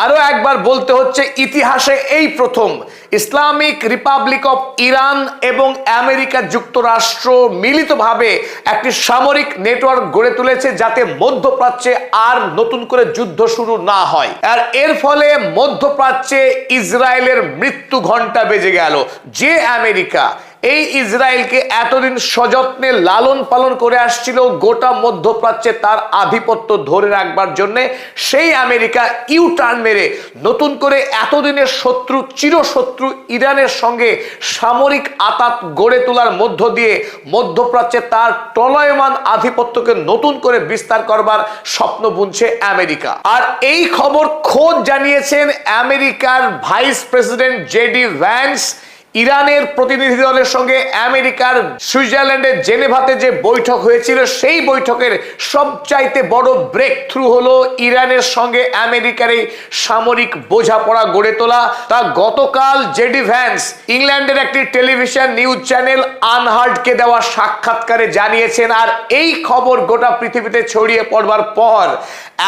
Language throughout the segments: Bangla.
আরো একবার বলতে হচ্ছে, ইতিহাসে এই প্রথম ইসলামিক রিপাবলিক অফ ইরান এবং আমেরিকা যুক্তরাষ্ট্র মিলিতভাবে একটি সামরিক নেটওয়ার্ক গড়ে তুলেছে, যাতে মধ্যপ্রাচ্যে আর নতুন করে যুদ্ধ শুরু না হয়। আর এর ফলে মধ্যপ্রাচ্যে ইসরায়েলের মৃত্যু ঘণ্টা বেজে গেল। যে আমেরিকা এই ইসরায়েলকে এতদিন সযত্নে লালন পালন করে আসছিল গোটা মধ্যপ্রাচ্যে তার আধিপত্য ধরে রাখবার জন্য, সেই আমেরিকা ইউটার্ন মেরে নতুন করে এতদিনের শত্রু, চিরশত্রু ইরানের সঙ্গে সামরিক আঁতাত গড়ে তোলার মধ্য দিয়ে মধ্যপ্রাচ্যে তার টলয়মান আধিপত্যকে নতুন করে বিস্তার করবার স্বপ্ন বুনছে আমেরিকা। আর এই খবর খোদ জানিয়েছেন আমেরিকার ভাইস প্রেসিডেন্ট জেডি ভ্যান্স। ইরানের প্রতিনিধি দলের সঙ্গে আমেরিকার সুইজারল্যান্ডের জেনেভাতে যে বৈঠক হয়েছিল, সেই বৈঠকের সবচাইতে বড় ব্রেক থ্রু হলো ইরানের সঙ্গে আমেরিকার এই সামরিক বোঝাপড়া গড়ে তোলা। তা গতকাল জেডি ভ্যান্স ইংল্যান্ডের একটি টেলিভিশন নিউজ চ্যানেল আনহার্ডকে দেওয়া সাক্ষাৎকারে জানিয়েছেন। আর এই খবর গোটা পৃথিবীতে ছড়িয়ে পড়বার পর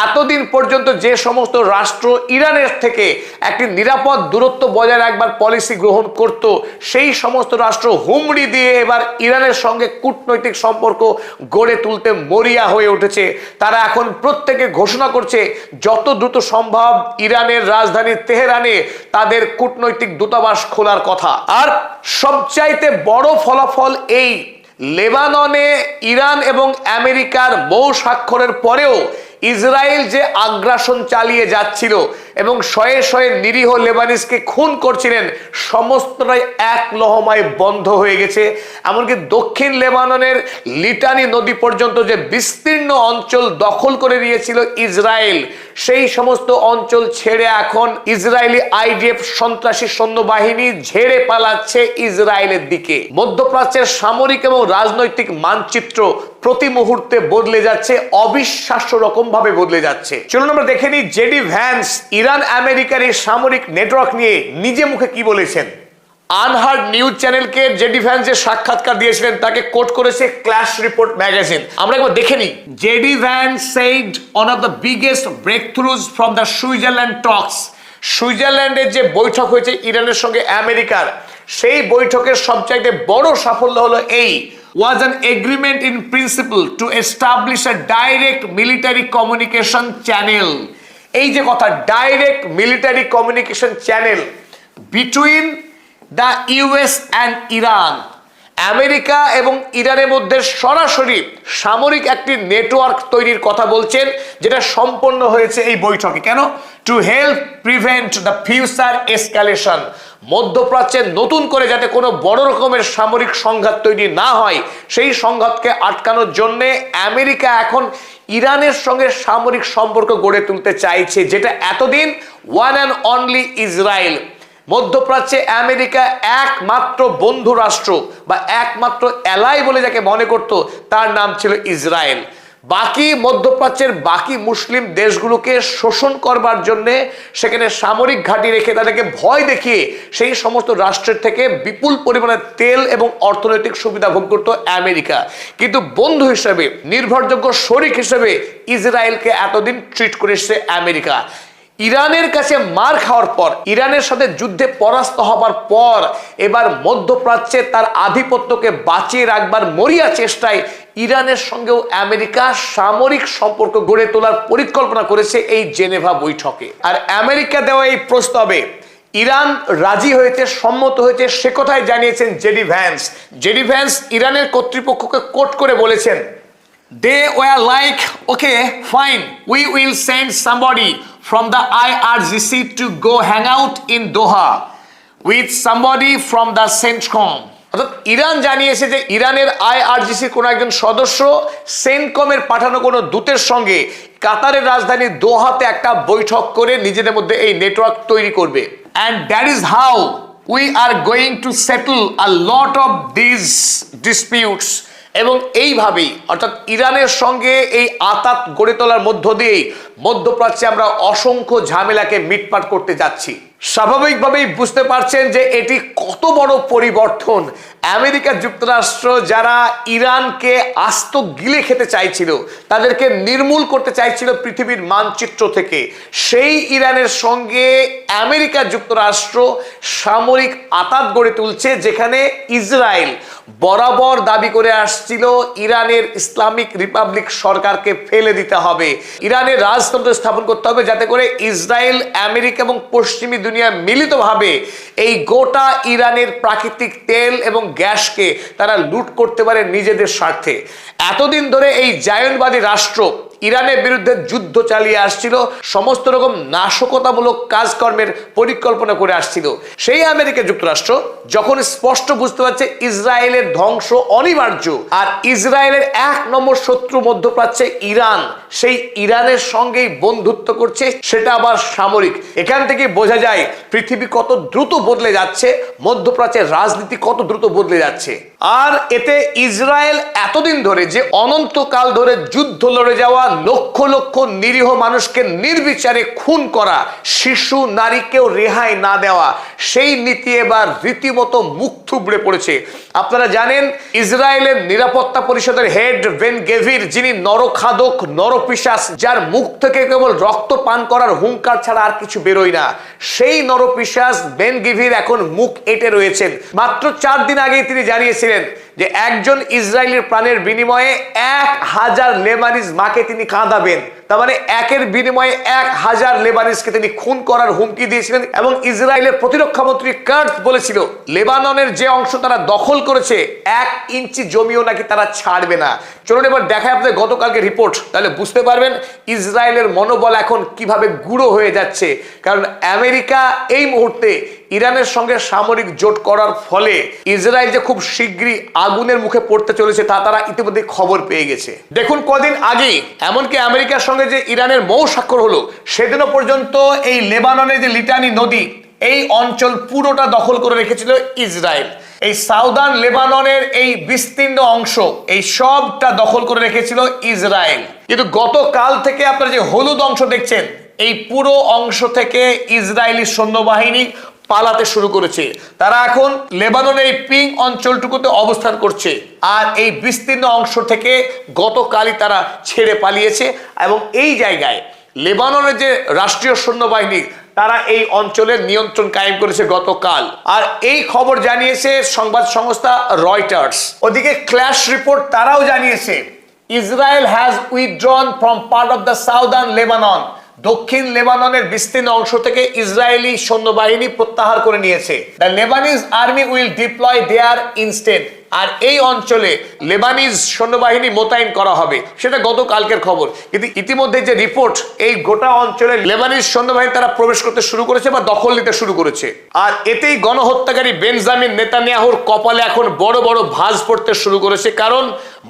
এতদিন পর্যন্ত যে সমস্ত রাষ্ট্র ইরানের থেকে একটি নিরাপদ দূরত্ব বজায় রাখবার পলিসি গ্রহণ করত, সেই সমস্ত রাষ্ট্র হুমড়ি দিয়ে এবার ইরানের সঙ্গে কূটনৈতিক সম্পর্ক গড়ে তুলতে মরিয়া হয়ে উঠেছে। তারা এখন প্রত্যেকে ঘোষণা করছে যত দ্রুত সম্ভব ইরানের রাজধানী তেহরানে তাদের কূটনৈতিক দূতাবাস খোলার কথা। আর সবচাইতে বড় ফলাফল এই, লেবাননে ইরান এবং আমেরিকার মৌ স্বাক্ষরের পরেও ইসরায়েল যে আগ্রাসন চালিয়ে যাচ্ছিল এবং শয়ে শয়ে নিরীহ লেবানিজকে খুন করছিলেন, সমস্তটাই এক লহমায় বন্ধ হয়ে গেছে। এমনকি দক্ষিণ লেবাননের লিটানি নদী পর্যন্ত যে বিস্তীর্ণ অঞ্চল দখল করে নিয়েছিল ইসরায়েল, সেই সমস্ত অঞ্চল ছেড়ে এখন ইসরায়েলি আইডিএফ সন্ত্রাসী সৈন্যবাহিনী ঝেড়ে পালাচ্ছে ইসরায়েলের দিকে। মধ্যপ্রাচ্যের সামরিক এবং রাজনৈতিক মানচিত্র প্রতি মুহূর্তে বদলে যাচ্ছে, অবিশ্বাস্য রকম ভাবে বদলে যাচ্ছে। চলুন আমরা দেখে নিই জেডি ভ্যান্স ইরান আমেরিকার এই সামরিক নেটওয়ার্ক নিয়ে নিজে মুখে কি বলেছেন। আনহার্ড নিউজ চ্যানেলকে জেডি ভ্যান্স যে সাক্ষাৎকার দিয়েছিলেন তাকে কোট করেছে ক্ল্যাশ রিপোর্ট ম্যাগাজিন। আমরা একবার দেখে নিই। JD Vance said one of the biggest breakthroughs from the Switzerland talks, সুইজারল্যান্ডের যে বৈঠক হয়েছে ইরানের সঙ্গে আমেরিকার, সেই বৈঠকের সবচাইতে বড় সাফল্য হলো এই, was an agreement in principle to establish a direct military communication channel। এই যে কথা, direct military communication channel between the US and Iran, America এবং ইরানের মধ্যে সরাসরি সামরিক একটি নেটওয়ার্ক তৈরির কথা বলছেন, যেটা সম্পন্ন হয়েছে এই বৈঠকে। কেন? To help prevent the future escalation, মধ্যপ্রাচ্যে নতুন করে যাতে কোনো বড় রকমের সামরিক সংঘাত তৈরি না হয়, সেই সংঘাতকে আটকানোর জন্য আমেরিকা এখন ইরানের সঙ্গে সামরিক সম্পর্ক গড়ে তুলতে চাইছে, যেটা এতদিন ওয়ান অ্যান্ড অনলি ইসরায়েল। মধ্যপ্রাচ্যে আমেরিকা একমাত্র বন্ধু রাষ্ট্র বা একমাত্র অ্যালাই বলে যাকে মনে করত, তার নাম ছিল ইসরায়েল। বাকি মধ্যপ্রাচ্যের বাকি মুসলিম দেশগুলোকে শোষণ করবার জন্যে সেখানে সামরিক ঘাঁটি রেখে তাদেরকে ভয় দেখিয়ে সেই সমস্ত রাষ্ট্রের থেকে বিপুল পরিমাণে তেল এবং অর্থনৈতিক সুবিধা ভোগ করত আমেরিকা। কিন্তু বন্ধু হিসেবে, নির্ভরযোগ্য শরিক হিসেবে ইসরায়েলকে এতদিন ট্রিট করে এসেছে আমেরিকা। ইরানের কাছে মার খাওয়ার পর, ইরানের সাথে যুদ্ধে পরাস্ত হবার পর এবার মধ্যপ্রাচ্যে তার আধিপত্যকে বাঁচিয়ে রাখবার মরিয়া চেষ্টায় ইরানের সঙ্গেও আমেরিকা সামরিক সম্পর্ক গড়ে তোলার পরিকল্পনা করেছে এই জেনেভা বৈঠকে। আর আমেরিকা দেওয়া এই প্রস্তাবে ইরান রাজি হয়েছে, সম্মত হয়েছে, সে কথাই জানিয়েছেন জেডি ভ্যান্স। জেডি ভ্যান্স ইরানের কর্তৃপক্ষকে কোট করে বলেছেন, they were like, okay fine, we will send somebody from the IRGC to go hang out in Doha with somebody from the CENTCOM। অর্থাৎ ইরান জানিয়েছে যে ইরানের IRGC কোন একজন সদস্য সেন্টকমের পাঠানো কোনো দূতের সঙ্গে কাতারের রাজধানী দোহাতে একটা বৈঠক করে নিজেদের মধ্যে এই নেটওয়ার্ক তৈরি করবে। and that is how we are going to settle a lot of these disputes। এবং এইভাবেই, অর্থাৎ ইরানের সঙ্গে এই আঁতাত গড়ে তোলার মধ্য দিয়েই মধ্যপ্রাচ্যে আমরা অসংখ্য ঝামেলাকে মিটমাট করতে যাচ্ছি। স্বাভাবিকভাবেই বুঝতে পারছেন যে এটি কত বড় পরিবর্তন। আমেরিকা যুক্তরাষ্ট্র যারা ইরানকে আস্ত গিলে খেতে চাইছিল, তাদেরকে নির্মূল করতে চাইছিল পৃথিবীর মানচিত্র থেকে, সেই ইরানের সঙ্গে আমেরিকা যুক্তরাষ্ট্র সামরিক আঁতাত গড়ে তুলছে, যেখানে ইসরায়েল বরাবর দাবি করে আসছিল ইরানের ইসলামিক রিপাবলিক সরকারকে ফেলে দিতে হবে, ইরানের রাজতন্ত্র স্থাপন করতে হবে, যাতে করে ইসরায়েল, আমেরিকা এবং পশ্চিমী দুনিয়া মিলিতভাবে এই গোটা ইরানের প্রাকৃতিক তেল এবং গ্যাসকে তারা লুট করতে পারে নিজেদের স্বার্থে। এতদিন ধরে এই জায়নবাদী রাষ্ট্র ইরানের বিরুদ্ধে যুদ্ধ চালিয়ে আসছিল, সমস্ত রকম নাশকতামূলক কাজকর্মের পরিকল্পনা করে আসছিল। সেই আমেরিকা যুক্তরাষ্ট্র যখন স্পষ্ট বুঝতে পারছে ইসরায়েলের ধ্বংস অনিবার্য, আর ইসরায়েলের 1 নম্বর শত্রু মধ্যপ্রাচ্যে ইরান, সেই ইরানের সঙ্গেই বন্ধুত্ব করছে, সেটা আবার সামরিক। এখান থেকে বোঝা যায় পৃথিবী কত দ্রুত বদলে যাচ্ছে, মধ্যপ্রাচ্যের রাজনীতি কত দ্রুত বদলে যাচ্ছে। আর এতে ইসরায়েল এতদিন ধরে যে অনন্তকাল ধরে যুদ্ধ লড়ে যাওয়া, লক্ষ লক্ষ নিরীহ মানুষকে নির্বিচারে খুন করা, শিশু নারীকেও রেহাই না দেওয়া, সেই নীতি এবার রীতিমতো মুখ থুবড়ে পড়েছে। আপনারা জানেন ইসরায়েলের নিরাপত্তা পরিষদের হেড বেন গেভির, যিনি নরখাদক, নরপিশাচ, যার মুখ থেকে কেবল রক্ত পান করার হুঙ্কার ছাড়া আর কিছু বেরোয় না, সেই নরপিশাচ বেন গেভির এখন মুখ এঁটে রয়েছেন। মাত্র 4 দিন আগেই তিনি জানিয়েছিলেন যে একজন ইসরায়েলের প্রাণের বিনিময়ে 1000 লেবানিজ মাকে তিনি কাঁদাবেন। তার মানে একের বিনিময়ে 1000 লেবানিজকে তিনি খুন করার হুমকি দিয়েছিলেন। এবং ইসরায়েলের প্রতিরক্ষা মন্ত্রী কার্ট বলেছিল লেবাননের যে অংশ তারা দখল করেছে 1 ইঞ্চি জমিও নাকি তারা ছাড়বে না। চলুন এবার দেখায় আপনাদের গতকালকে রিপোর্ট, তাহলে বুঝতে পারবেন ইসরায়েলের মনোবল এখন কিভাবে গুঁড়ো হয়ে যাচ্ছে। কারণ আমেরিকা এই মুহূর্তে ইরানের সঙ্গে সামরিক জোট করার ফলে ইসরায়েল যে খুব শীঘ্রই আগুনের মুখে পড়তে চলেছে তা তারা ইতিমধ্যে খবর পেয়ে গেছে। দেখুন কদিন আগেই এমনকি আমেরিকার সঙ্গে যে ইরানের মৌ স্বাক্ষর হলো, সেদিনও পর্যন্ত এই লেবাননের যে লিটানি নদী, এই অঞ্চল পুরোটা দখল করে রেখেছিল ইসরায়েল। এই সাউদার্ন লেবাননের এই বিস্তীর্ণ অংশ, এই সবটা দখল করে রেখেছিল ইসরায়েল। কিন্তু গতকাল থেকে আপনারা যে হলুদ অংশ দেখছেন, এই পুরো অংশ থেকে ইসরায়েলি সৈন্যবাহিনী পালাতে শুরু করেছে। তারা এখন লেবাননের এই পিঙ্ক অঞ্চলটুকুতে অবস্থান করছে, আর এই বিস্তীর্ণ অংশ থেকে গতকালই তারা ছেড়ে পালিয়েছে। এবং এই জায়গায় লেবাননের যে রাষ্ট্রীয় সৈন্যবাহিনী, তারা এই অঞ্চলের নিয়ন্ত্রণ কায়েম করেছে গতকাল। আর এই খবর জানিয়েছে সংবাদ সংস্থা রয়টার্স। ওদিকে ক্ল্যাশ রিপোর্ট তারাও জানিয়েছে Israel has withdrawn from part of the southern Lebanon. দক্ষিণ লেবাননের বিস্তীর্ণ অংশ থেকে ইসরায়েলি সৈন্যবাহিনী প্রত্যাহার করে নিয়েছে। The Lebanese army will deploy there instead. আর এই অঞ্চলে লেবানিজ সৈন্যবাহিনী মোতায়েন করা হবে, সেটা গতকালকের খবর। কিন্তু ইতিমধ্যে যে রিপোর্ট, এই গোটা অঞ্চলে লেবানিজ সৈন্যবাহিনী তারা প্রবেশ করতে শুরু করেছে বা দখল নিতে শুরু করেছে। আর এতেই গণহত্যাকারী বেঞ্জামিন নেতানিয়াহুর কপালে এখন বড় বড় ভাঁজ পড়তে শুরু করেছে। কারণ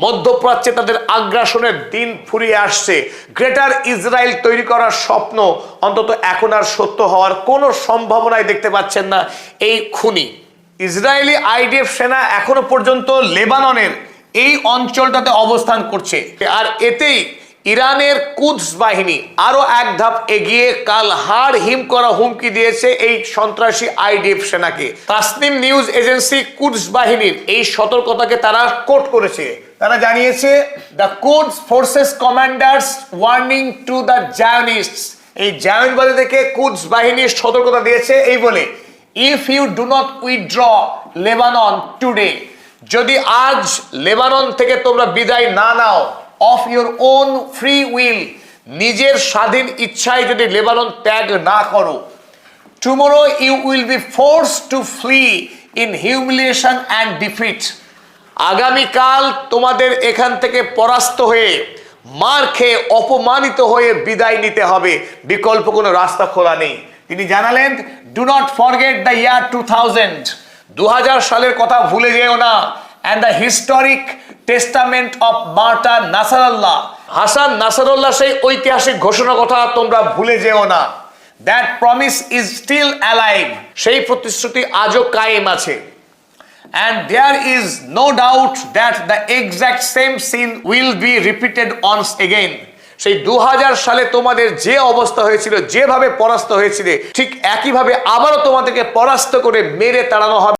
মধ্যপ্রাচ্যে তাদের আগ্রাসনের দিন ফুরিয়ে আসছে। গ্রেটার ইসরায়েল তৈরি করার স্বপ্ন অন্তত এখন আর সত্য হওয়ার কোনো সম্ভাবনাই দেখতে পাচ্ছেন না এই খুনি। ইসরায়েলি আইডিএফ সেনা এখনো পর্যন্ত লেবাননের এই অঞ্চলটাতে অবস্থান করছে। আর এতেই ইরানের কুদস বাহিনী আরো এক ধাপ এগিয়ে কাল হাড় হিম করা হুমকি দিয়েছে এই সন্ত্রাসী আইডিএফ সেনাকে। তাসনিম নিউজ এজেন্সি কুদস বাহিনীর এই সতর্কতাকে তারা কোট করেছে। তারা জানিয়েছে the Quds forces commander's warning to the Zionists. এই জায়নবাদী থেকে কুদস বাহিনীর সতর্কতা দিয়েছে এই বলে, if you do not withdraw Lebanon today, যদি আজ লেবানন থেকে তোমরা বিদায় না নাও, of your own free will, নিজের স্বাধীন ইচ্ছায় যদি লেবানন ত্যাগ না করো, tomorrow you will be forced to flee in humiliation and defeat. আগামীকাল তোমাদের এখান থেকে পরাস্ত হয়ে, মার খেয়ে, অপমানিত হয়ে বিদায় নিতে হবে, বিকল্প কোনো রাস্তা খোলা নেই। তিনি জানালেন, do not forget the year 2000, 2000 সালের কথা ভুলে যেও না, and the historic testament of martyr Nasrallah, Hassan Nasrallah সেই ঐতিহাসিক ঘোষণা কথা তোমরা ভুলে যেও না। That promise is still alive, সেই প্রতিশ্রুতি আজও কায়েম আছে। And there is no doubt that the exact same scene will be repeated once again. সেই 2000 সালে তোমাদের যে অবস্থা হয়েছিল, যেভাবে পরাস্ত হয়েছিলে, ঠিক একইভাবে আবারও তোমাদেরকে পরাস্ত করে মেরে তাড়ানো হবে।